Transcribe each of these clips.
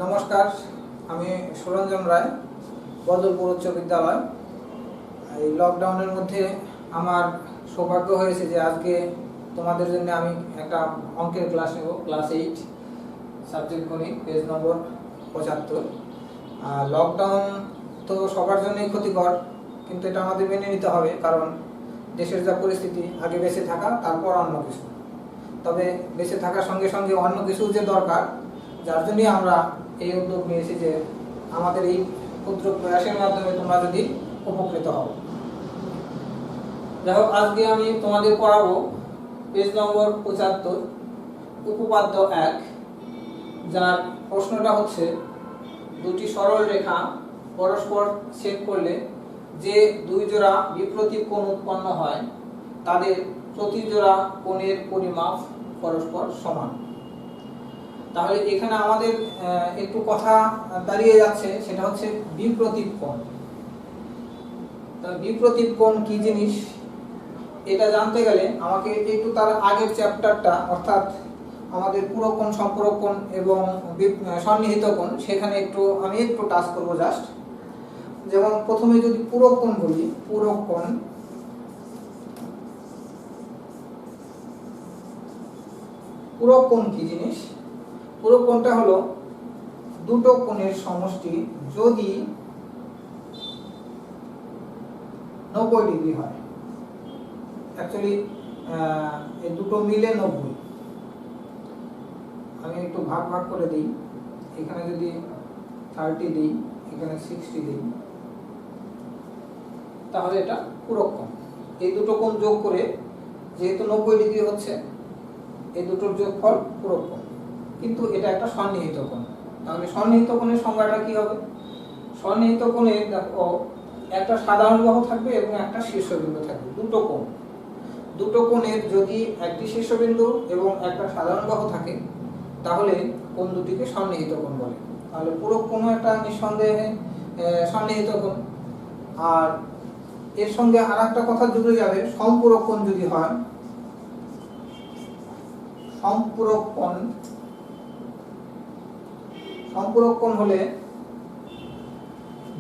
নমস্কার, আমি সুরঞ্জন রায়, বদলপুর উচ্চ বিদ্যালয়। এই লকডাউনের মধ্যে আমার সৌভাগ্য হয়েছে যে আজকে তোমাদের জন্য আমি একটা অঙ্কের ক্লাস নেব, ক্লাস 8, সাবজেক্ট গণিত, পেজ নম্বর 75। লকডাউন তো সবার জন্যই ক্ষতিকর, কিন্তু এটা আমাদের মেনে নিতে হবে, কারণ দেশের যা পরিস্থিতি, আগে বেঁচে থাকা তারপর অন্য কিছু। তবে বেঁচে থাকার সঙ্গে সঙ্গে অন্য কিছু যে দরকার, যার জন্যই আমরা এই উদ্যোগ নিয়েছি যে আমাদের এই ক্ষুদ্র প্রয়াসের মাধ্যমে তোমরা যদি উপকৃত হও। যাই হোক, আজকে আমি তোমাদের পড়াবো পেজ নম্বর 75, উপপাদ্য 1, যার প্রশ্নটা হচ্ছে দুটি সরল রেখা পরস্পর ছেদ করলে যে দুই জোড়া বিপরীত কোণ উৎপন্ন হয় তাদের প্রতি জোড়া কোণের পরিমাপ পরস্পর সমান। তাহলে এখানে আমাদের একটু কথা দাঁড়িয়ে যাচ্ছে, সেটা হচ্ছে বিপরীত কোণ। বিপরীত কোণ কি জিনিস এটা জানতে গেলে আমাকে একটু তার আগের চ্যাপ্টারটা, অর্থাৎ আমাদের পুরক কোণ, সম্পূরক কোণ এবং সন্নিহিত কোণ, সেখানে আমি একটু টাচ করব জাস্ট। যেমন প্রথমে যদি পুরক কোণ বলি, পুরক কোণ কি জিনিস? পুরক কোণটা হলো দুটো কোণের সমষ্টি যদি 90 ডিগ্রি হয়। অ্যাকচুয়ালি এই দুটো মিলে 90। আমি একটু ভাগ করে দিই, এখানে যদি 30 দিই, এখানে 60 দিই, তাহলে এটা পুরক কোণ। এই দুটো কোণ যোগ করে যেহেতু 90 ডিগ্রি হচ্ছে, এই দুটোর যোগফল পুরক কোণ। কিন্তু এটা একটা সন্নিহিত কোণ। তাহলে সন্নিহিত কোণের সংজ্ঞাটা কি হবে? সন্নিহিত কোণে দেখো, একটা সাধারণ বাহু থাকবে এবং একটা শীর্ষবিন্দু থাকবে। দুটো কোণের যদি একটি শীর্ষবিন্দু এবং একটা সাধারণ বাহু থাকে, তাহলে কোণ দুটিকে সন্নিহিত কোণ বলে। তাহলে পুরক কোণও একটা নিঃসন্দেহে সন্নিহিত কোণ। আর এর সঙ্গে আর একটা কথা জুড়ে যাবে, সম্পূরক কোণ যদি হয়, সম্পূরক কোণ হলে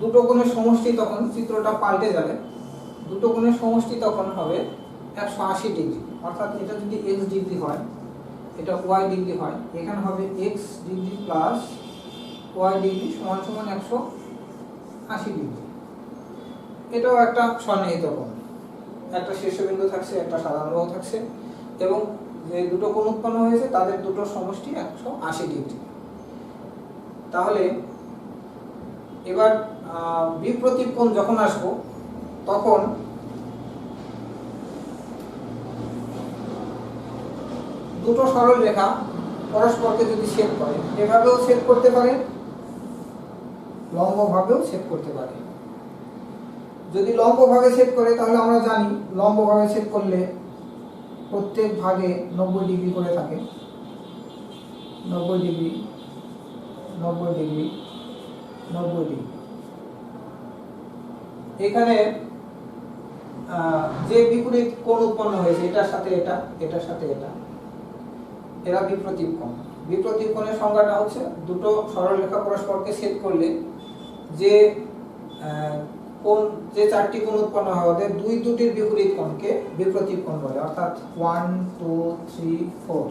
দুটো কোণের সমষ্টি, তখন চিত্রটা পাল্টে যাবে। দুটো কোণের সমষ্টি তখন হবে 180 ডিগ্রি। অর্থাৎ এটা যদি x ডিগ্রি হয়, এটা y ডিগ্রি হয়, এখানে হবে x degree plus y degree সমান সমান 180 ডিগ্রি। এটাও একটা সন্নিহিত কোণ। একটা শীর্ষবিন্দু থাকছে, একটা সাধারণ বাহু থাকছে, এবং যে দুটো কোণ উৎপন্ন হয়েছে তাদের দুটোর সমষ্টি 180 ডিগ্রি। তাহলে এবার বিপরীত কোণ যখন আসবো, তখন দুটো সরল রেখা পরস্পরকে যদি ছেদ করে, এভাবেও ছেদ করতে পারে, লম্বভাবেও ছেদ করতে পারে। যদি লম্বভাবে ছেদ করে, তাহলে আমরা জানি লম্বভাবে ছেদ করলে প্রত্যেক ভাগে 90 ডিগ্রি করে থাকে। 90 ডিগ্রি, 90 ডিগ্রি, 90 ডিগ্রি। এখানে যে বিপরীত কোণ উৎপন্ন হয়েছে, এটার সাথে এটা, এটার সাথে এটা, এরা বিপরীত কোণ। বিপরীত কোণের সংজ্ঞাটা হচ্ছে দুটো সরলরেখা পরস্পরকে ছেদ করলে যে চারটি কোণ উৎপন্ন হয়, ওদের দুটির বিপরীত কোণকে বিপরীত কোণ বলে। অর্থাৎ 1, 2, 3, 4,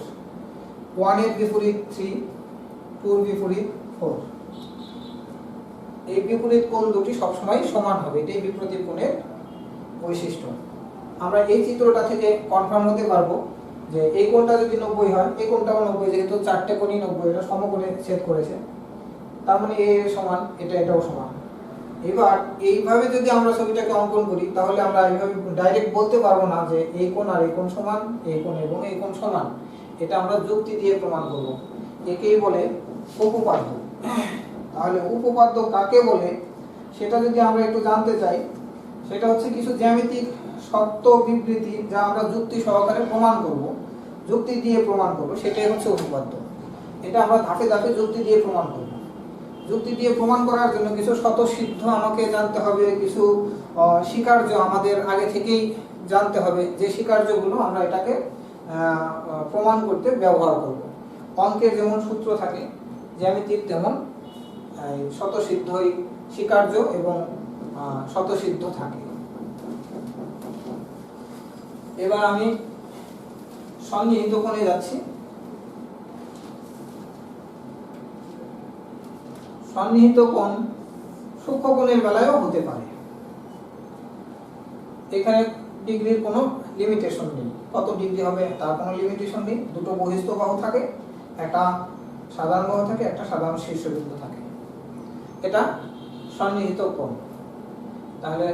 1 এর বিপরীত 3, 2 এর বিপরীত 4। এই বিপরীত কোণ দুটি সবসময় সমান হবে, এটাই বিপরীত কোণের বৈশিষ্ট্য। আমরা এই চিত্রটা থেকে কনফার্ম হতে পারবো যে এই কোণটা যদি 90 হয়, এই কোণটাও 90, যেহেতু চারটে কোণই 90, এটা সমকোণে ছেদ করেছে, তার মানে সমান, এটাও সমান। এবার এইভাবে যদি আমরা ছবিটাকে অঙ্কন করি, তাহলে আমরা এইভাবে ডাইরেক্ট বলতে পারবো না যে এই কোণ আর এই কোণ সমান, এই কোণ এবং এই কোণ সমান। এটা আমরা যুক্তি দিয়ে প্রমাণ করব। একেই বলে উপপাদ্য। তাহলে উপপাদ্য কাকে বলে সেটা যদি আমরা একটু জানতে চাই, সেটা হচ্ছে কিছু জ্যামিতিক সত্য বিবৃতি, যা আমরা যুক্তি সহকারে প্রমাণ করব, যুক্তি দিয়ে প্রমাণ করব, সেটাই হচ্ছে উপপাদ্য। এটা আমরা ধাপে ধাপে যুক্তি দিয়ে প্রমাণ করব। যুক্তি দিয়ে প্রমাণ করার জন্য কিছু স্বতঃসিদ্ধ আমাকে জানতে হবে, কিছু স্বীকার্য আমাদের আগে থেকেই জানতে হবে, যে স্বীকার্যগুলো আমরা এটাকে প্রমাণ করতে ব্যবহার করব। অঙ্কের যেমন সূত্র থাকে, জ্যামিতির তেমন স্বতঃসিদ্ধই স্বীকার্য এবং স্বতঃসিদ্ধ থাকে। এবার আমি সন্নিহিত কোণে যাচ্ছি। সন্নিহিত কোণ সূক্ষ্ম কোণের বেলায়ও হতে পারে। এখানে ডিগ্রির কোনো লিমিটেশন নেই, কত ডিগ্রি হবে তার কোনো লিমিটেশন নেই। দুটো বহিস্থ বাহু থাকে, একটা সাধারণ বাহু থাকে, একটা সাধারণ শীর্ষবিন্দু থাকে। এটা সন্নিহিত কোণ। তাহলে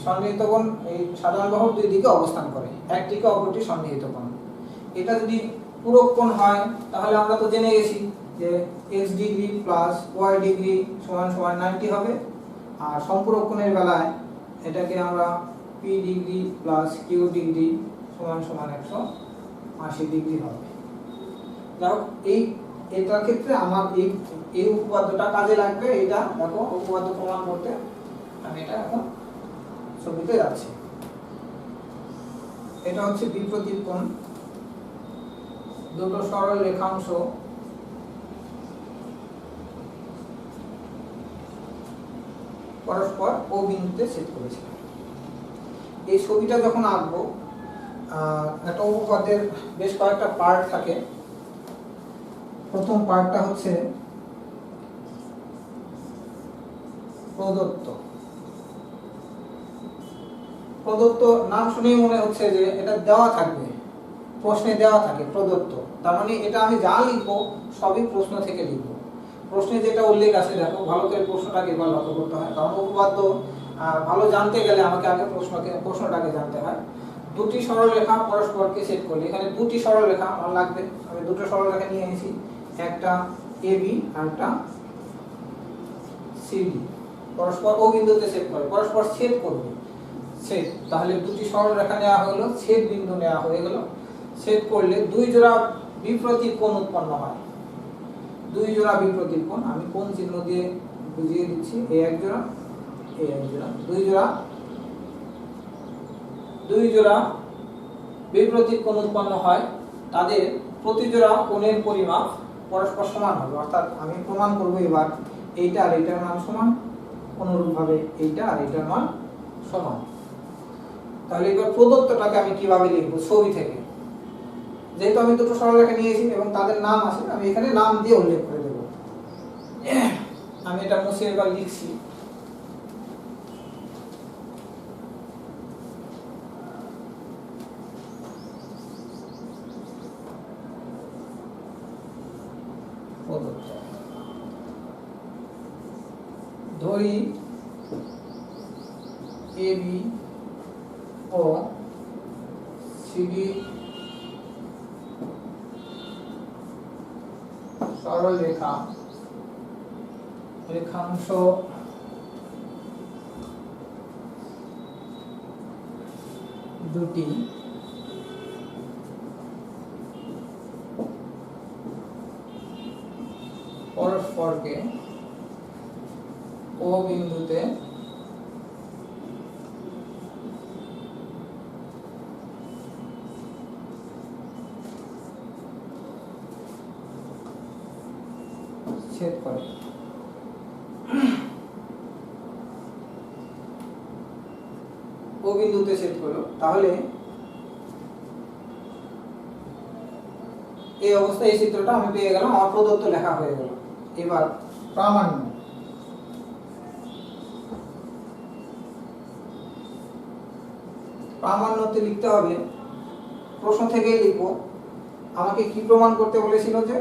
সন্নিহিত কোণ এই সাধারণ বাহুর দুই দিকে অবস্থান করে, একদিকে অপরটি সন্নিহিত কোণ। এটা যদি পূরক কোণ হয় তাহলে আমরা তো জেনে গেছি যে x degree plus y degree সমান সমান 90 হবে। আর সম্পূরক কোণের বেলায় এটাকে আমরা p degree plus q degree সমান সমান 180 ডিগ্রি হবে। যাই হোক, এটার ক্ষেত্রে আমার এই উপপাদ্যটা কাজে লাগবে। এটা দেখো উপপাদ্য প্রমাণ করতে আমি এটা এখন ছবিতে যাচ্ছি। এটা হচ্ছে বিপরীত কোণ। দুটো সরল রেখাংশ পরস্পর ও বিন্দুতে ছেদ করেছে। এই ছবিটা যখন আঁকবো, একটা উপপাদ্যের বেশ কয়েকটা পার্ট থাকে। প্রথম পার্টটা হচ্ছে প্রদত্ত। প্রদত্ত নাম শুনেই মনে হচ্ছে যে এটা দেওয়া থাকবে, প্রশ্নে দেওয়া থাকে প্রদত্ত। তার মানে এটা আমি যা লিখবো সবই প্রশ্ন থেকে লিখবো। প্রশ্নে যেটা উল্লেখ আছে, দেখো ভালো করে প্রশ্নটাকে এবার লক্ষ্য করতে হয়, কারণ উপপাদ্য ভালো জানতে গেলে আমাকে আগে প্রশ্নটাকে জানতে হয়। দুটি সরল রেখা পরস্পরকে ছেদ করলে, এখানে দুটি সরল রেখা আমার লাগবে। আমি দুটো সরল রেখা নিয়ে এসেছি, একটা এবি আর একটা সিডি। পরস্পর ও বিন্দুতে ছেদ করে, পরস্পর ছেদ করবে। ছেদ, তাহলে দুটি সরল রেখা নেওয়া হলো, ছেদ বিন্দু নেওয়া হয়ে গেল। ছেদ করলে দুই জোড়া বিপ্রতীপ কোণ উৎপন্ন হয়। দুই জোড়া বিপ্রতীপ কোণ আমি কোণ চিহ্ন দিয়ে বুঝিয়ে দিচ্ছি। এই এক জোড়া, এই এক জোড়া, দুই জোড়া বিপ্রতীপ কোণ উৎপন্ন হয়। তাদের প্রতি জোড়া কোণের পরিমাপ পরস্পর সমান হবে। অর্থাৎ আমি প্রমাণ করব এবার এইটা আর এইটার মান সমান, অনুরূপভাবে এইটা আর এইটার মান সমান। তাহলে এবার প্রদত্তটাকে আমি কিভাবে লিখবো ছবি থেকে? যেহেতু আমি দুটো সরলরেখা নিয়েছি এবং তাদের নাম আছে, আমি এখানে নাম দিয়ে উল্লেখ করে দেব। আমি এটা মুছে এবার লিখছি। ধরি এবি ও সিডি সরল রেখাংশ দুটি পরস্পরকে ও বিন্দুতে ছেদ করে। ও বিন্দুতে ছেদ করলো, তাহলে এই অবস্থায় এই চিত্রটা আমি পেয়ে গেলাম, আমার প্রদত্ত লেখা হয়ে গেল। এবার প্রামাণ্য। প্রামাণ্যতে লিখতে হবে, প্রশ্ন থেকেই লিখবো। আমাকে কি প্রমাণ করতে বলেছিল? যে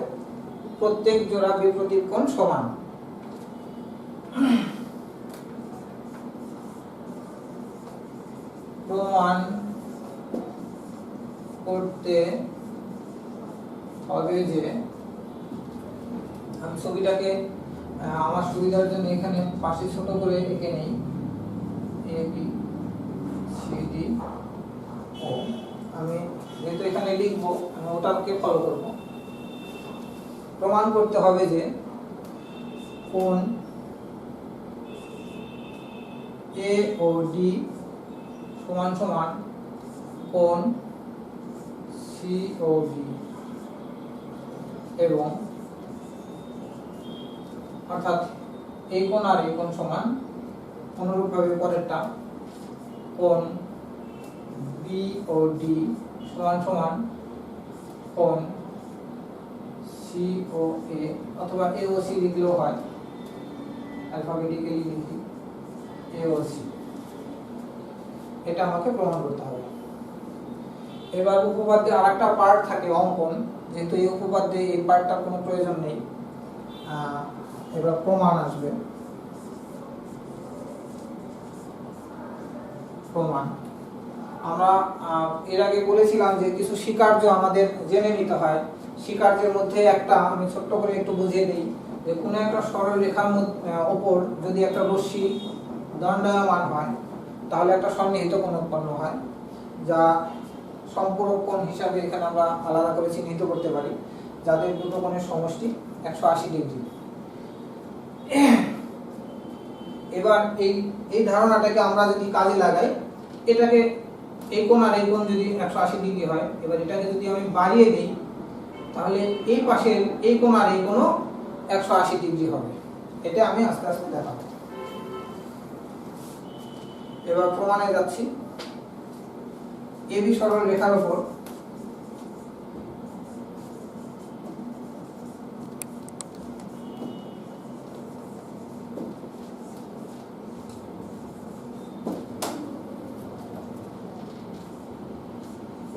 প্রত্যেক জোড়া বিপরীত কোণ সমান। প্রমাণ করতে হবে যে, আমি ছবিটাকে আমার সুবিধার জন্য এখানে পাশে ছোট করে এঁকে নেই। এ বি সি ডি ও, আমি যেহেতু এখানে লিখবো আমি ওটাকে ফলো করব। প্রমাণ করতে হবে যে কোণ এ ও ডি সমান সমান কোণ সি ও ডি এবং অর্থাৎ এই কোণ আর এই কোণ সমান। অনুরূপভাবে পরেরটা কোণ BOD সমান সমান কোণ COA অথবা AOC লিখলেও হয়, অ্যালফাবেটিক্যালি লিখি AOC। এটা আমাকে প্রমাণ করতে হবে। এবার উপপাদ্যে আরেকটা পার্ট থাকে অঙ্কন, যেহেতু এই উপপাদ্যে এই পার্টটার কোনো প্রয়োজন নেই। এবার প্রমাণ আসবে। প্রমাণ আমরা এর আগে বলেছিলাম যে কিছু স্বীকার্য আমাদের জেনে নিতে হয়। স্বীকার্যের মধ্যে একটা আমি ছোট্ট করে একটু বুঝিয়ে দিই যে কোনো একটা সরল রেখার ওপর যদি একটা রশ্মি দণ্ডায়মান হয় তাহলে একটা সন্নিহিত কোণ উৎপন্ন হয়, যা সম্পূরক কোণ হিসাবে এখানে আমরা আলাদা করে চিহ্নিত করতে পারি, যাদের দুটো কোণের সমষ্টি 180 ডিগ্রি। এবার এই ধারণাটাকে আমরা যদি কাজে লাগাই, এটাকে এই কোণ আর এই কোণ যদি 180 ডিগ্রি হয়, এবার এটাকে যদি আমি বাড়িয়ে দিই তাহলে এই পাশের এই কোণ আর এই কোণও 180 ডিগ্রি হবে। এটা আমি আস্তে আস্তে দেখাবো। এবার প্রমাণে যাচ্ছি। এবি সরল রেখার উপর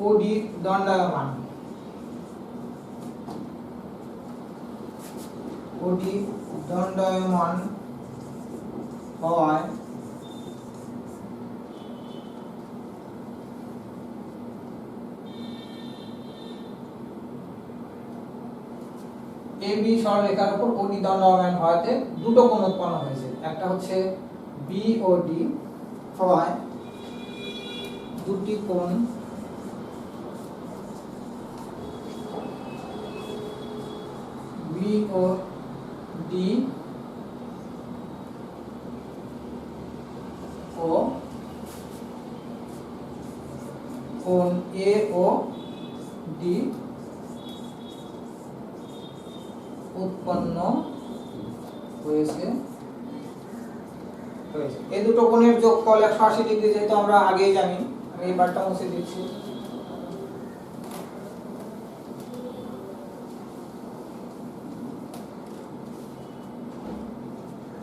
OD দণ্ডায়মান, OD দণ্ডায়মান হওয়ায় AB সরলরেখার উপর OD দণ্ডায়মান হওয়াতে দুটো কোণ উৎপন্ন হয়েছে। একটা হচ্ছে BOD হওয়ায় দুটি কোণ BOD ও কোণ AOD উৎপন্ন হয়েছে। এই দুটো কোণের যোগফল 180 ডিগ্রি, যেহেতু আমরা আগেই জানি। আমি এই বারটা মুছে দিচ্ছি।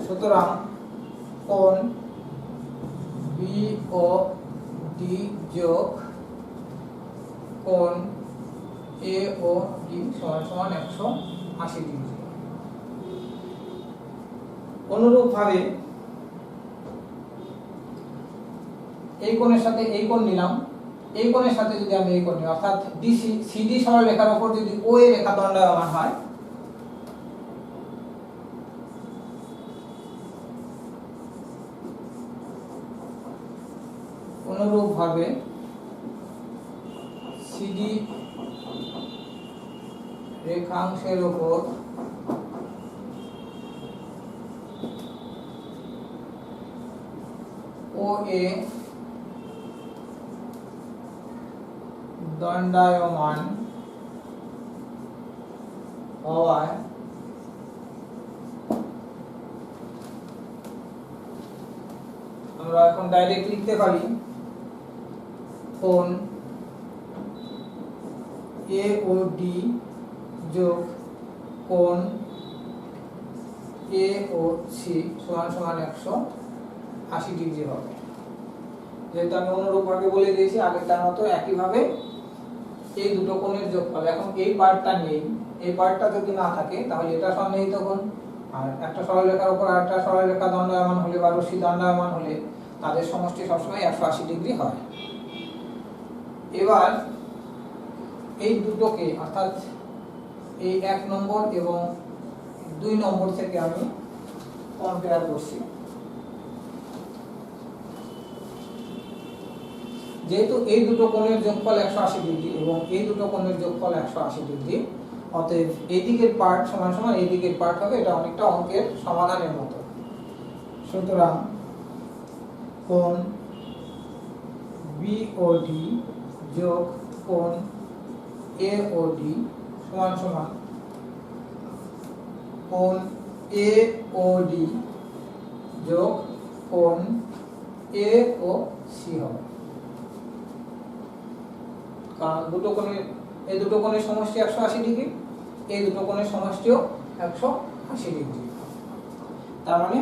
সুতরাং কোণ BOD যোগ কোণ AOD সমান সমান 180 ডিগ্রি। অনুরূপভাবে এই কোণের সাথে এই কোণ নিলাম, এই কোণের সাথে যদি আমি এই কোণ নিই, অর্থাৎ CD সরলরেখার উপর যদি OA রেখা দণ্ডায়মান হয়, অনুরূপভাবে CD রেখাংশের উপর OA দণ্ডায়মান হওয়ায় আমরা এখন ডাইরেক্ট লিখতে পারি কোণ AOD যোগ কোণ AOC সমান সমান 180 ডিগ্রি হবে। যেহেতু আমি অনুরূপভাবে বলে দিয়েছি আগেরটার মতো একইভাবে এই দুটো কোণের যোগফল। এখন এই পার্টটা নেই, এই পার্টটা যদি না থাকে তাহলে এটা সন্নিহিত কোণ, আর একটা সরলরেখার উপর আরেকটা সরলরেখা দণ্ডায়মান হলে বা রশ্মি দণ্ডায়মান হলে তাদের সমষ্টি সবসময় 180 ডিগ্রি হয়। এবার এই দুটোকে অর্থাৎ এই 1 নম্বর এবং 2 নম্বর থেকে আমি কম্পেয়ার করছি। যেহেতু এই দুটো কোণের যোগফল 180 ডিগ্রি এবং এই দুটো কোণের যোগফল 180 ডিগ্রি, অতএব এই দিকের পার্ট সমান সমান এই দিকের পার্ট হবে। এটা অনেকটা অঙ্কের সমাধানের মতো। সুতরাং কোণ BOD যোগ কোণ AOD সমান সমান কোণ এ ও ডি যোগ কোণ এ ও সি হবে, কারণ এই দুটো কোণের সমষ্টি 180 ডিগ্রি, এই দুটো কোণের সমষ্টিও 180 ডিগ্রি। তার মানে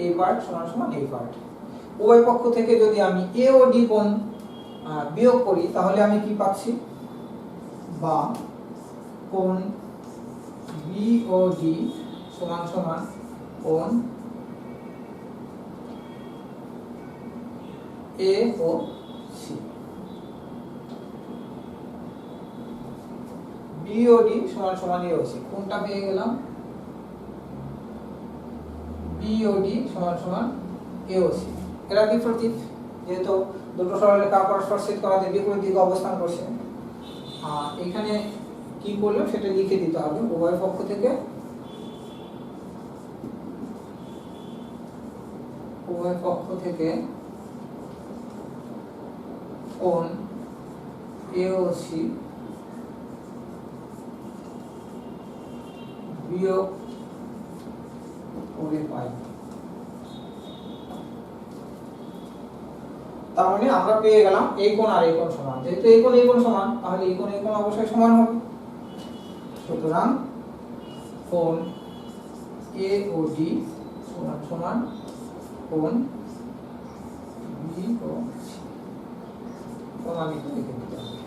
এই পার্ট সমান সমান এই পার্ট। উভয় পক্ষ থেকে যদি আমি এ ও ডি কোণ বিয়োগ করি তাহলে আমি কি পাচ্ছি, বা কোণ বি ও ডি সমান সমান কোণ এ ও সি। বিওডি সমান সমান এ ও সি, কোনটা পেয়ে গেলাম, বিওডি সমান সমান এ ও সি। এরা বিপরীত, যেহেতু দুটো সরলরেখা পরস্পর ছেদ করাতে বিপরীত দিকে অবস্থান করছে। এখানে কি করলো সেটা লিখে দিতে হবে। উভয় পক্ষ থেকে কোণ এ ও সি বিয়োগ করে পাই। তার মানে আমরা পেয়ে গেলাম এই কোণ আর এই কোণ সমান। যেহেতু এই কোণ সমান, তাহলে এই কোণ অবশ্যই সমান হবে। সুতরাং কোণ এ ও ডি সমান সমান কোণ বি ও সি। প্রমাণিত লিখে দিতে হবে।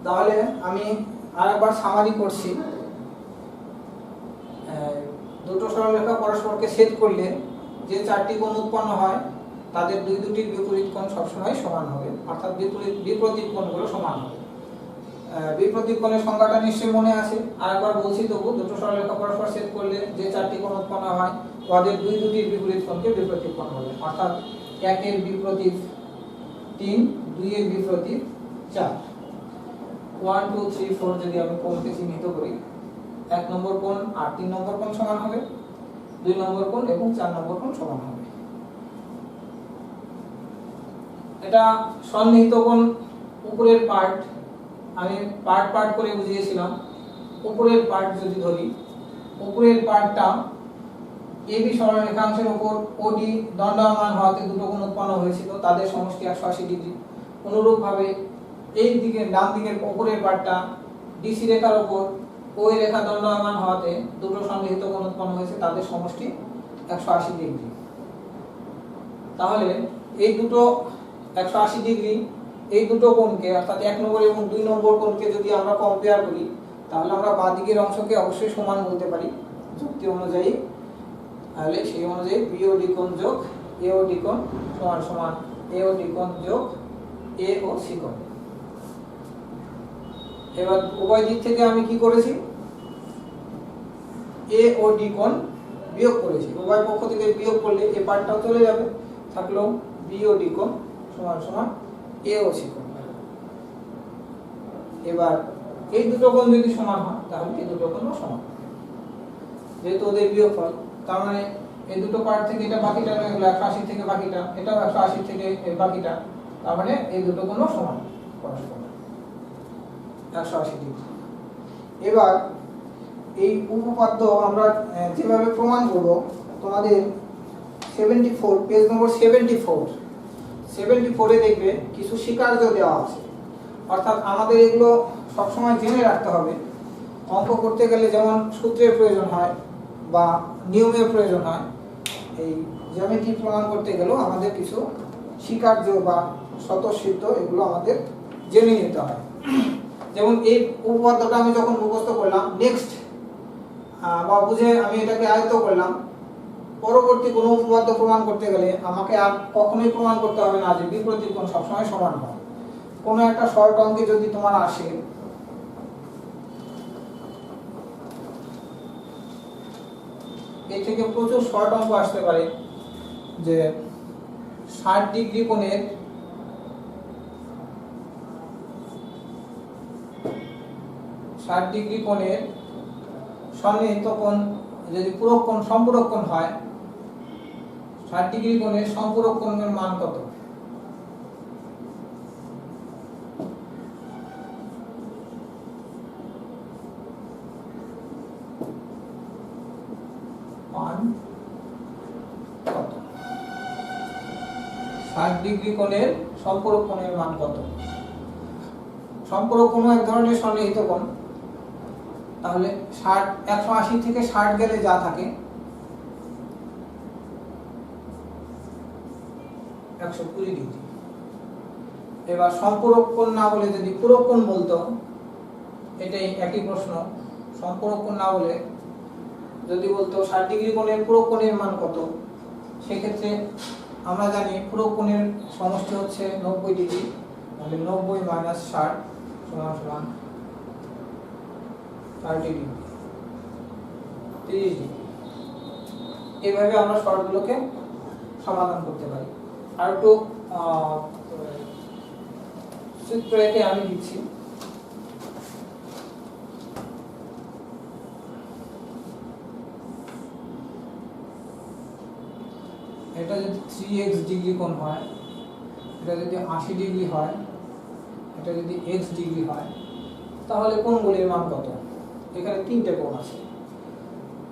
তাহলে আমি আরেকবার সামারি করছি। দুটো সরলরেখা পরস্পরকে ছেদ করলে যে চারটি কোণ উৎপন্ন হয় তাদের দুটির বিপরীত কোণ সবসময় সমান হবে, অর্থাৎ বিপরীত কোণগুলো সমান হবে। বিপরীত কোণের সংজ্ঞাটা নিশ্চয়ই মনে আছে, আরেকবার বলছি তবু। দুটো সরলরেখা পরস্পর ছেদ করলে যে চারটি কোণ উৎপন্ন হয় তাদের দুটির বিপরীত কোণকে বিপরীত কোণ বলে, অর্থাৎ 1 এর বিপরীত 3, 2 এর বিপরীত 4। 1 2 3 4 যদি আমি কোণকে চিহ্নিত করি, 1 নম্বর কোণ আর 3 নম্বর কোণ সমান হবে, 2 নম্বর কোণ এবং 4 নম্বর কোণ সমান হবে। এটা সন্নিহিত কোণ উপরের পার্ট আমি পার্ট করে বুঝিয়েছিলাম। উপরের পার্ট যদি ধরি, উপরের পার্টটা এবি সরলরেখাংশের উপর ওডি দণ্ডায়মান হওয়াতে দুটো কোণ উৎপন্ন হয়েছিল, তাদের সমষ্টি 180 ডিগ্রি। অনুরূপভাবে এই দিকে ডান দিকের উপরের পার্টটা ডিসি রেখার উপর ওই রেখা দণ্ডায়মান হওয়াতে দুটো সন্নিহিত কোণ উৎপন্ন হয়েছে, তাদের সমষ্টি 180 ডিগ্রি। তাহলে এই দুটো 180 ডিগ্রি এই দুটো কোণকে, অর্থাৎ 1 নম্বর এবং 2 নম্বর কোণকে যদি আমরা কম্পেয়ার করি তাহলে আমরা বাঁ দিকের অংশকে অবশ্যই সমান বলতে পারি যুক্তি অনুযায়ী। তাহলে সেই অনুযায়ী বিওডি কোণ যোগ এওডি কোণ সমান সমান এওডি কোণ যোগ এ ও সি কোণ। এবার উভয় দিক থেকে আমি কি করেছি, এ ও ডি কোণ বিয়োগ করেছি। উভয় পক্ষ থেকে বিয়োগ করলে এই পার্টটাও চলে যাবে, থাকলো বি ও ডি কোণ সমান সমান এ ও সি কোণ। এবার এই দুটো কোণ যদি সমান হয় তাহলে এই দুটো কোণও সমান, যেহেতু ওদের বিয়োগফল। তার মানে এই দুটো পার্ট থেকে এটা বাকিটা রয়ে গেল, 180 থেকে বাকিটা, এটাও 180 থেকে এই বাকিটা। তার মানে এই দুটো কোণও সমান পরস্পর 180 ডিগ্রি। এবার এই উপপাদ্য আমরা যেভাবে প্রমাণ করব, তোমাদের 74 পেজ নম্বর 74 এ দেখবে কিছু স্বীকার্য দেওয়া আছে। অর্থাৎ আমাদের এগুলো সবসময় জেনে রাখতে হবে। অঙ্ক করতে গেলে যেমন সূত্রের প্রয়োজন হয় বা নিয়মের প্রয়োজন হয়, এই জ্যামিতি প্রমাণ করতে গেলেও আমাদের কিছু স্বীকার্য বা স্বতঃসিদ্ধ এগুলো আমাদের জেনে নিতে হয়। যেমন এই উপপাদ্যটা আমি যখন মুখস্থ করলাম, নেক্সট বা বুঝে আমি এটাকে আয়ত্ত করলাম, পরবর্তী কোনো উপপাদ্য প্রমাণ করতে গেলে আমাকে আর কখনোই প্রমাণ করতে হবে না যে বিপরীত কোণ সবসময় সমান হয়। কোনো একটা শর্ট অঙ্কে যদি তোমার আসে, এই থেকে প্রচুর শর্ট অঙ্ক আসতে পারে, যে 60 ডিগ্রি কোণের সন্নিহিত কোণ যদি পূরক কোণ সম্পূরক কোণ হয়, 60 ডিগ্রি কোণের সম্পূরক কোণের মান কত? 60 ডিগ্রি কোণের সম্পূরক কোণের মান কত? সম্পূরক কোণ এক ধরনের সন্নিহিত কোণ। তাহলে 180 থেকে 60 গেলে যা থাকে 120 ডিগ্রি। এবার সম্পূরক কোণ না বলে যদি পূরক কোণ বলতো, এটাই একই প্রশ্ন। সম্পূরক কোণ না বলে যদি বলতো 60 ডিগ্রি কোণের পূরক কোণের মান কত, সেক্ষেত্রে আমরা জানি পূরক কোণের সমষ্টি হচ্ছে 90 ডিগ্রি। তাহলে 90 মাইনাস 60 সমান সমান 30 ডিগ্রি, 30 ডিগ্রি। এইভাবে আমরা শর্টগুলোকে সমাধান করতে পারি। আর একটু সূত্র একে আমি দিচ্ছি। এটা যদি 3x ডিগ্রি কোণ হয়, এটা যদি 80 ডিগ্রি হয়, এটা যদি x ডিগ্রি হয়, তাহলে কোণগুলির মান কত? এখানে তিনটে কোণ আছে।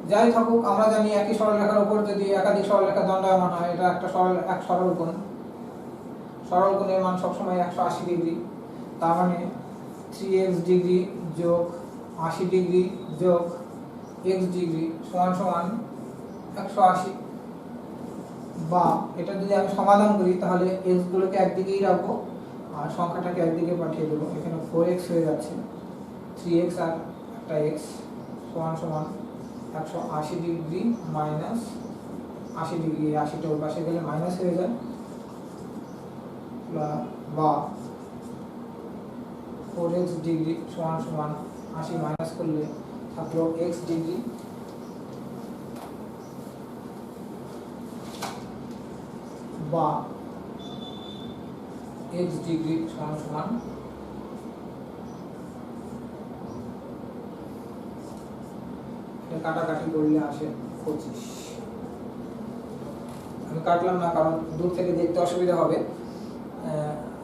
যাই থাকুক, আমরা জানি একই সরলরেখার উপর যদি একাধিক সরলরেখা দণ্ডায়মান হয়, এটা একটা সরল কোণ। সরল কোণের মান সবসময় 180 ডিগ্রি। তার মানে 3x ডিগ্রি যোগ 80 ডিগ্রি যোগ x ডিগ্রি সমান সমান 180। বা এটা যদি আমি সমাধান করি, তাহলে x গুলোকে একদিকেই রাখবো আর সংখ্যাটাকে একদিকে পাঠিয়ে দেবো। এখানে 4x হয়ে যাচ্ছে, 3x আর একটা x সমান সমান 180 ডিগ্রি মাইনাস 80 ডিগ্রি। 80টা ওর পাশে গেলে মাইনাস হয়ে যায়। বা 4x ডিগ্রি সমান সমান 80 মাইনাস করলে থাকলো x ডিগ্রি বা x ডিগ্রি সমান সমান কাটাকাটি করলে আসে 25। আমি কাটলাম না, কারণ দূর থেকে দেখতে অসুবিধা হবে।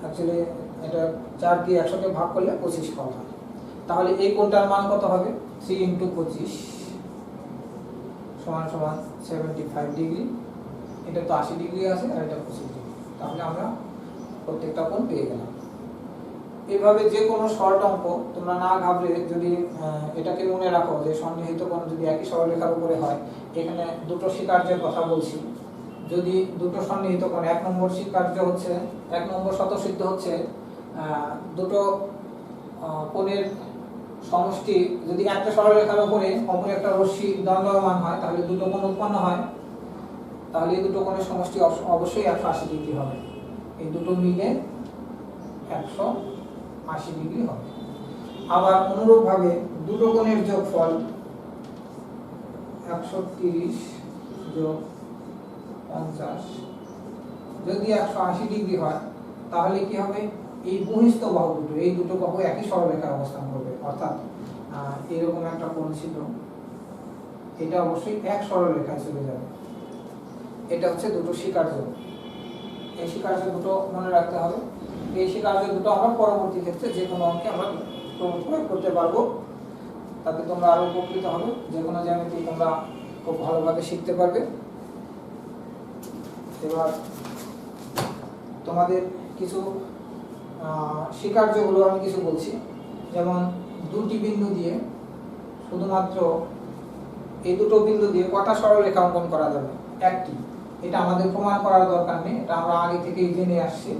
অ্যাকচুয়ালি এটা 4 দিয়ে 100 কে ভাগ করলে 25 পাওয়া যায়। তাহলে এই কোণটার মান কত হবে? 3 × 25 সমান সমান 75 ডিগ্রি। এটা তো 80 ডিগ্রি আছে আর এটা 25 ডিগ্রি। তাহলে আমরা প্রত্যেকটা কোণ পেয়ে গেলাম। এইভাবে যে কোনো শর্ট অঙ্ক তোমরা না ঘাবড়ে যদি এটাকে মনে রাখো যে সন্নিহিত কোণ যদি একই সরলরেখার উপরে হয়, এখানে দুটো স্বীকার্যের কথা বলছি। যদি দুটো সন্নিহিত কোণ, 1 নম্বর স্বীকার্য হচ্ছে, 1 নম্বর স্বতঃসিদ্ধ হচ্ছে দুটো কোণের সমষ্টি যদি একটা সরলরেখার উপরে অপর একটা রশ্মি দণ্ডায়মান হয়, তাহলে দুটো কোণ উৎপন্ন হয়। তাহলে এই দুটো কোণের সমষ্টি অবশ্যই 180 ডিগ্রি হবে। এই দুটো মিলে 180 ডিগ্রি হবে। আবার অনুরূপভাবে দুটো কোণের যোগফল 130 যোগ 50 যদি 180 ডিগ্রি হয়, তাহলে কি হবে? এই বহিস্থ বাহু দুটো, এই দুটো বাহু একই সরলরেখায় অবস্থান করবে। অর্থাৎ এরকম একটা কোণ ছিল, এটা অবশ্যই এক সরলরেখায় চলে যাবে। এটা হচ্ছে দুটো স্বীকার্য। এই স্বীকার্য দুটো মনে রাখতে হবে। এই স্বীকার্য দুটো আমরা পরবর্তী ক্ষেত্রে যে কোনো অঙ্কে আমরা প্রয়োগ করতে পারবো। তাতে তোমরা আরো উপকৃত হবে। যে কোনো জ্যামিতি তোমরা খুব ভালোভাবে শিখতে পারবে। এবার তোমাদের কিছু স্বীকার্যগুলো আমি কিছু বলছি। যেমন দুটি বিন্দু দিয়ে, শুধুমাত্র এই দুটো বিন্দু দিয়ে কটা সরলরেখা অঙ্কন করা যাবে? একটি। এটা আমাদের প্রমাণ করার দরকার নেই, এটা আমরা আগে থেকেই জেনে আসছি।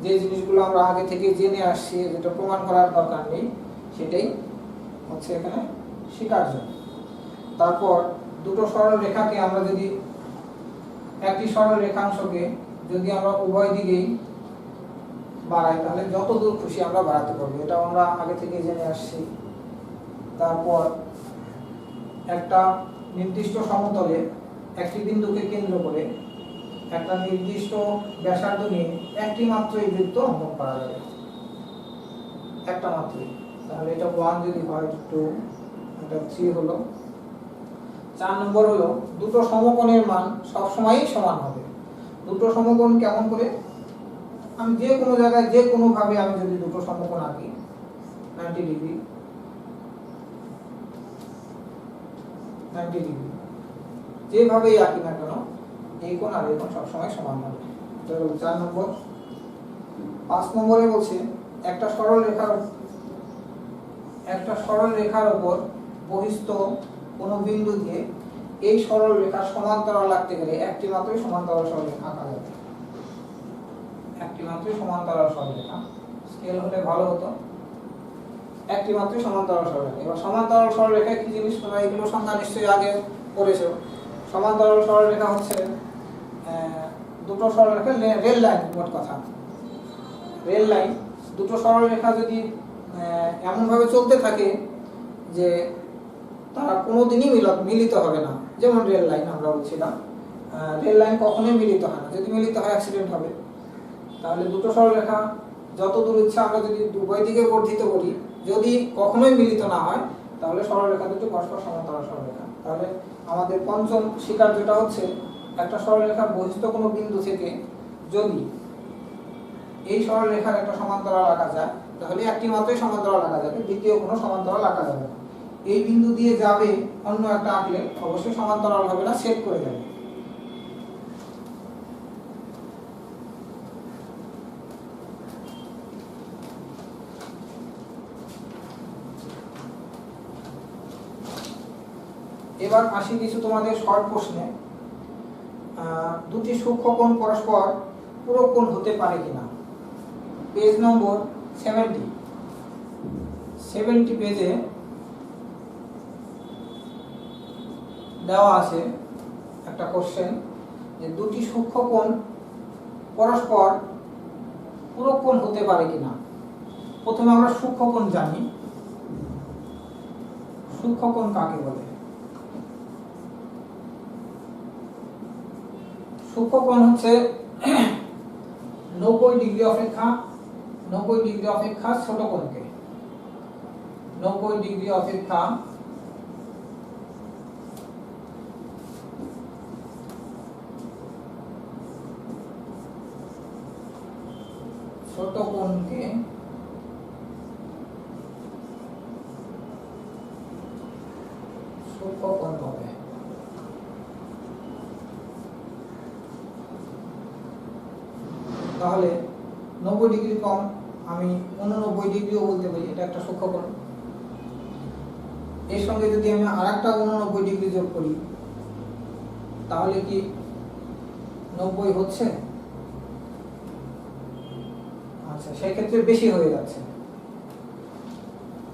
যে জিনিসগুলো আমরা আগে থেকে জেনে আসছি, যেটা প্রমাণ করার দরকার নেই, সেটাই হচ্ছে এখানে স্বীকার্য। তারপর দুটো সরলরেখাকে আমরা যদি, একটি সরলরেখাংশকে যদি আমরা উভয় দিকেই বাড়াই, তাহলে যত দূর খুশি আমরা বাড়াতে পারবো, এটা আমরা আগে থেকে জেনে আসছি। তারপর একটা নির্দিষ্ট সমতলে একটি বিন্দুকে কেন্দ্র করে একটা নির্দিষ্ট ব্যাসার্ধ নিয়ে একটি মাত্রই বৃত্ত অঙ্কন করা যাবে, একটা মাত্রই। তাহলে এটা 1 যদি হয়, 2, এটা 3 হলো। 4 নম্বর হলো দুটো সমকোণের মান সবসময়ই সমান হবে। দুটো সমকোণ কেমন করে? আমি যে কোনো জায়গায় যে কোনো ভাবে আমি যদি দুটো সমকোণ আঁকি, 90 ডিগ্রি, 90 ডিগ্রি, যেভাবেই আঁকি না কেন, এই কোণ আর এই কোণ সবসময় সমান হবে। এটা হলো 4 নম্বর। 5 নম্বরে বলছে একটা সরল রেখার উপর বহিস্থ কোনো বিন্দু দিয়ে এই সরল রেখার সমান্তরাল আঁকতে গেলে একটি মাত্রই সমান্তরাল সরলরেখা আঁকা যাবে। একটি মাত্রই সমান্তরাল সরলরেখা, স্কেল হলে ভালো হতো। একটি মাত্রই সমান্তরাল সরলরেখা। এবার সমান্তরাল সরলরেখা কি জিনিস তোমরা এগুলো সংজ্ঞা নিশ্চয়ই আগে পড়েছো। সমান্তরাল সরলরেখা হচ্ছে দুটো সরলরেখা, রেল লাইন, মোট কথা রেল লাইন। দুটো সরলরেখা যদি এমন ভাবে চলতে থাকে যে তারা কোনোদিনই মিলিত হবে না, যেমন রেল লাইন আমরা বলছিলাম, রেল লাইন কখনোই মিলিত হয় না, যদি মিলিত হয় অ্যাক্সিডেন্ট হবে। তাহলে দুটো সরলরেখা যত দূর ইচ্ছা আমরা যদি উভয় দিকে বর্ধিত করি, যদি কখনোই মিলিত না হয় তাহলে সরলরেখা দুটো পরস্পর সমান্তরাল সরলরেখা। তাহলে আমাদের পঞ্চম স্বীকার্যটা হচ্ছে একটা সরলরেখার বহিস্থ কোনো বিন্দু থেকে যদি এই সরলরেখার একটা সমান্তরাল আঁকা যায় তাহলে একটি মাত্রই সমান্তরাল আঁকা যাবে, দ্বিতীয় কোনো সমান্তরাল আঁকা যাবে না। এই বিন্দু দিয়ে যাবে অন্য একটা আঁকলে অবশ্যই সমান্তরাল হবে না, সেট করে যাবে। এবার আসি কিছু তোমাদের শর্ট প্রশ্নে। দুটি সূক্ষ্মকোণ পরস্পর পূরক কোণ হতে পারে কিনা। পেজ নম্বর 70 পেজে দেওয়া আছে একটা কোশ্চেন যে দুটি সূক্ষ্মকোণ পরস্পর পূরক কোণ হতে পারে কিনা। প্রথমে আমরা সূক্ষ্মকোণ জানি। সূক্ষ্মকোণ কাকে বলে? সূক্ষ্মকোণ হচ্ছে 90 ডিগ্রি অপেক্ষা ছোট কোণকে, 90 ডিগ্রি অপেক্ষা ছোট কোণকে সূক্ষ্মকোণ বলে। তাহলে 90 ডিগ্রি কম, আমি 89 ডিগ্রিও বলতে পারি, এটা একটা সূক্ষ্মকোণ। এর সঙ্গে যদি আমি আরেকটা 89 ডিগ্রি যোগ করি তাহলে কি 90 হচ্ছে? আচ্ছা, সেই ক্ষেত্রে বেশি হয়ে যাচ্ছে।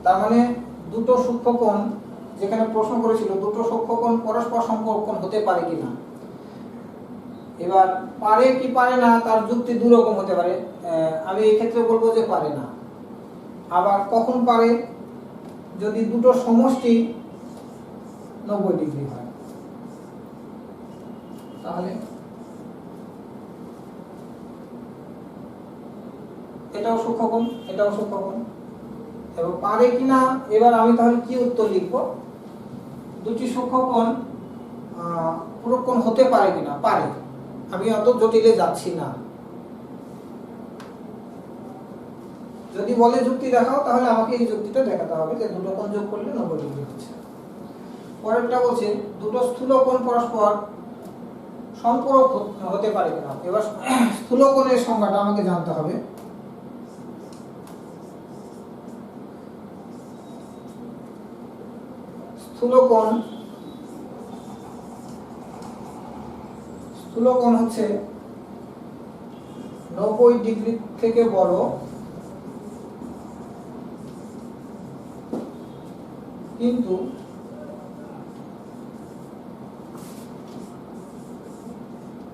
তার মানে দুটো সূক্ষ্মকোণ, যেখানে প্রশ্ন করেছিল দুটো সূক্ষ্মকোণ পরস্পর সম্পর্কোণ হতে পারে কিনা। এবার পারে কি পারে না তার যুক্তি দুরকম হতে পারে। আমি এই ক্ষেত্রে বলবো যে পারে না। আবার কখন পারে? যদি দুটো সমষ্টি 90 ডিগ্রি হয়, তাহলে এটাও সূক্ষ্মকোণ, এটাও সূক্ষ্মকোণ। এবং পারে কিনা, এবার আমি তাহলে কি উত্তর লিখব? দুটি সূক্ষ্মকোণ পূরক কোণ হতে পারে কিনা। পারে, আমি অত জটিলে যাচ্ছি না। যদি বলে যুক্তি দেখাও তাহলে আমাকে এই যুক্তিটা দেখাতে হবে যে দুটো কোণ যোগ করলে 90 ডিগ্রি হচ্ছে। পরেরটা বলছে দুটো স্থূল কোণ পরস্পর সম্পূরক হতে পারে কিনা। এবার স্থূল কোণের সংজ্ঞাটা আমাকে জানতে হবে। স্থূল কোণ হচ্ছে 90 ডিগ্রি থেকে বড় কিন্তু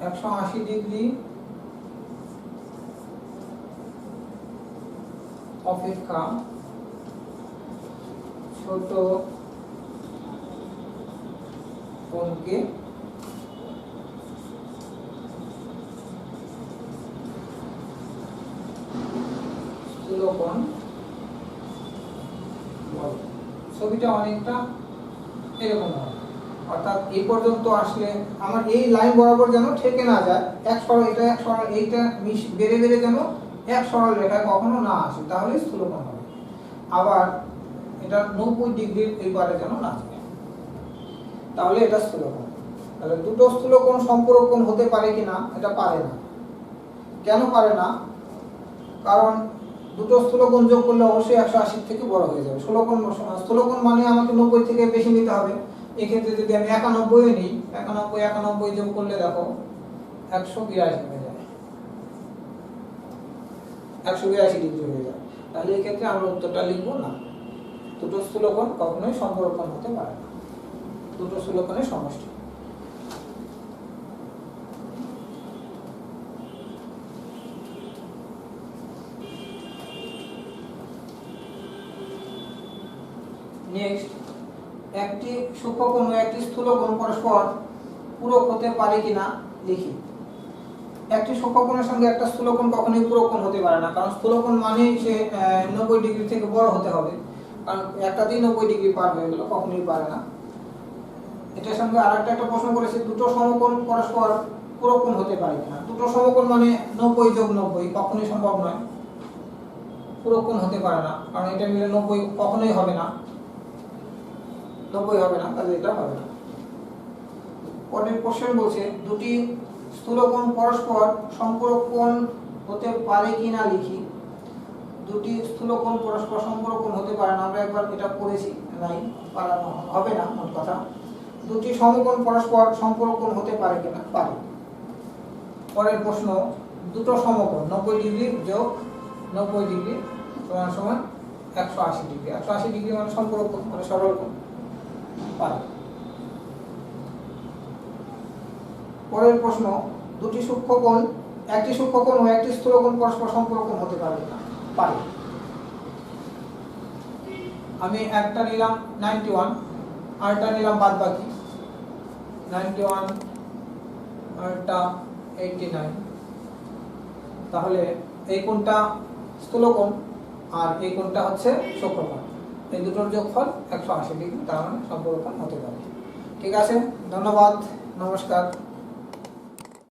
180 ডিগ্রি অপেক্ষা ছোট কোণকে স্থূল কোণ বলে। ছবিটা অনেকটা এরকম হয়, অর্থাৎ এই পর্যন্ত আসলে আমার এই লাইন বরাবর যেন ঠেকে না যায়, এক সরল এটা এক সরল এইটা বেড়ে বেড়ে যেন এক সরল রেখায় কখনো না আসে, তাহলে স্থূল কোণ হবে। আবার এটা 90 ডিগ্রির এই পারে যেন না যায়, তাহলে এটা স্থূল কোণ। তাহলে দুটো স্থূল কোণ সম্পূরক কোণ হতে পারে কিনা, এটা পারে না। কেন পারে না? কারণ দুটো স্থূলকোণ যোগ করলে অবশ্যই 180 থেকে বড় হয়ে যাবে। স্থূলকোণ মানে আমাকে 90 থেকে বেশি নিতে হবে। এক্ষেত্রে যদি আমি 91 নিই, 91 যোগ করলে দেখো 182 হয়ে যায়, 182 ডিগ্রি হয়ে যায়। তাহলে এই ক্ষেত্রে আমরা উত্তরটা লিখবো না। দুটো স্থূলকোণ কখনোই সমকোণ হতে পারে না, দুটো স্থূলকোণের সমষ্টি। নেক্সট, একটি সূক্ষ্মকোণ ও একটি স্থূলকোণ পরস্পর পূরক হতে পারে কিনা লিখি। একটি সূক্ষ্মকোণের সঙ্গে একটা স্থূলকোণ কখনোই পূরক কোণ হতে পারে না, কারণ স্থূলকোণ মানেই সে 90 ডিগ্রি থেকে বড় হতে হবে, কারণ একটাতেই 90 ডিগ্রি পার হয়ে গেল, কখনোই পারে না। এটার সঙ্গে আরেকটা একটা প্রশ্ন করেছে, দুটো সমকোণ পরস্পর পূরক কোণ হতে পারে কিনা। দুটো সমকোণ মানে 90 যোগ 90 কখনোই সম্ভব নয়, পূরক কোণ হতে পারে না, কারণ এটা মিলে 90 কখনোই হবে না, 90 হবে না, তাহলে এটা হবে না। পরের কোশ্চেন বলছে, দুটি স্থূলকোণ পরস্পর সম্পূরক কোণ হতে পারে কিনা লিখি। দুটি স্থূলকোণ পরস্পর সম্পূরক কোণ হতে পারে না, আমরা একবার এটা পড়েছি, নাই পারা হবে না মোট কথা। দুটি সমকোণ পরস্পর সম্পূরক কোণ হতে পারে কিনা, পারে। পরের প্রশ্ন, দুটো সমকোণ 90 ডিগ্রি যোগ 90 ডিগ্রি সমান সমান 180 ডিগ্রি। 180 ডিগ্রি মানে সম্পূরক কোণ, মানে সরল কোণ, পারে। পরের প্রশ্ন, দুটি সূক্ষ্মকোণ, একটি সূক্ষ্মকোণ ও একটি স্থূলকোণ পরস্পর সম্পূরক কোণ হতে পারে কিনা, পারে। আমি একটা নিলাম 91, আরটা নিলাম বাদ বাকি 91, আরটা 89, তাহলে এই কোণটা স্থূলকোণ আর এই কোণটা হচ্ছে সূক্ষ্মকোণ, এই দুটোর যোগফল 180 ডিগ্রি, তার মানে সম্পূরক কোণ হতে পারে। ঠিক আছে, ধন্যবাদ, নমস্কার।